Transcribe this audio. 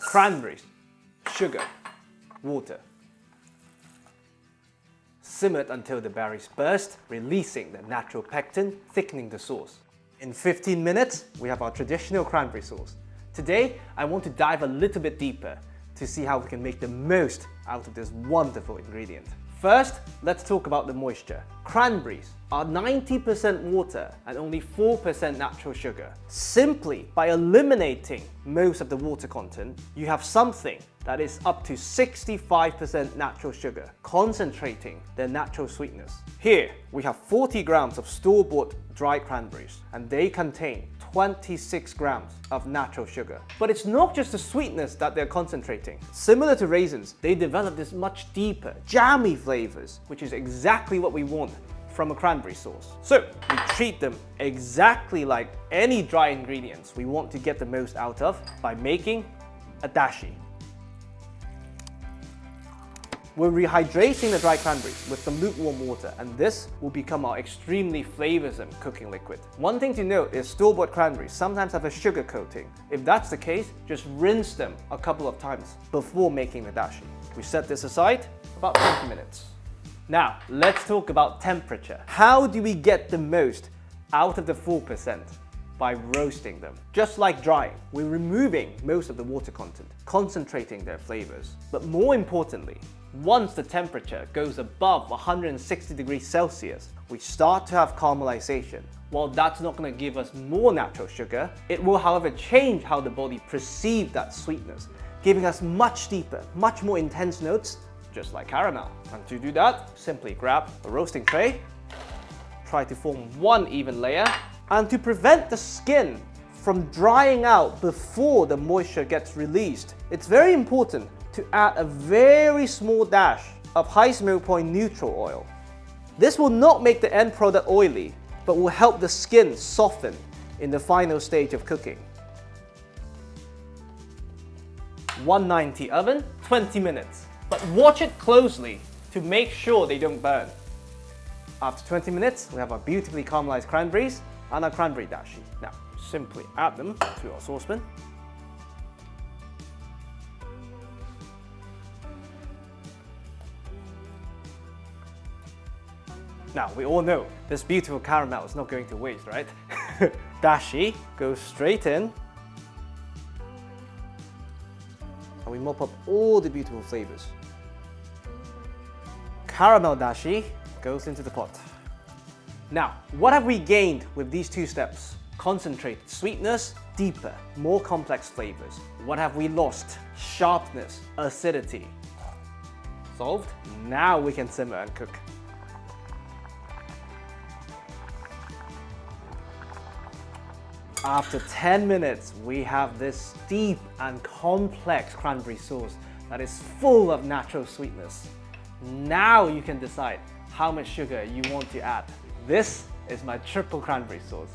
cranberries, sugar, water. Simmered until the berries burst, releasing the natural pectin, thickening the sauce. In 15 minutes, we have our traditional cranberry sauce. Today, I want to dive a little bit deeper to see how we can make the most out of this wonderful ingredient. First, let's talk about the moisture. Cranberries are 90% water and only 4% natural sugar. Simply by eliminating most of the water content, you have something that is up to 65% natural sugar, concentrating their natural sweetness. Here, we have 40 grams of store-bought dry cranberries, and they contain 26 grams of natural sugar. But it's not just the sweetness that they're concentrating. Similar to raisins, they develop this much deeper, jammy flavors, which is exactly what we want from a cranberry sauce. So we treat them exactly like any dry ingredients we want to get the most out of by making a dashi. We're rehydrating the dry cranberries with some lukewarm water, and this will become our extremely flavoursome cooking liquid. One thing to note is store-bought cranberries sometimes have a sugar coating. If that's the case, just rinse them a couple of times before making the dashi. We set this aside about 20 minutes. Now, let's talk about temperature. How do we get the most out of the 4%? By roasting them. Just like drying, we're removing most of the water content, concentrating their flavors. But more importantly, once the temperature goes above 160 degrees Celsius, we start to have caramelization. While that's not going to give us more natural sugar, it will, however, change how the body perceives that sweetness, giving us much deeper, much more intense notes, just like caramel. And to do that, simply grab a roasting tray, try to form one even layer, and to prevent the skin from drying out before the moisture gets released, it's very important to add a very small dash of high smoke point neutral oil. This will not make the end product oily, but will help the skin soften in the final stage of cooking. 190 oven, 20 minutes. But watch it closely to make sure they don't burn. After 20 minutes, we have our beautifully caramelized cranberries and our cranberry dashi. Now, simply add them to our saucepan. Now, we all know this beautiful caramel is not going to waste, right? Dashi goes straight in. And we mop up all the beautiful flavors. Caramel dashi goes into the pot. Now, what have we gained with these two steps? Concentrated sweetness, deeper, more complex flavors. What have we lost? Sharpness, acidity. Solved? Now we can simmer and cook. After 10 minutes, we have this deep and complex cranberry sauce that is full of natural sweetness. Now you can decide how much sugar you want to add. This is my triple cranberry sauce.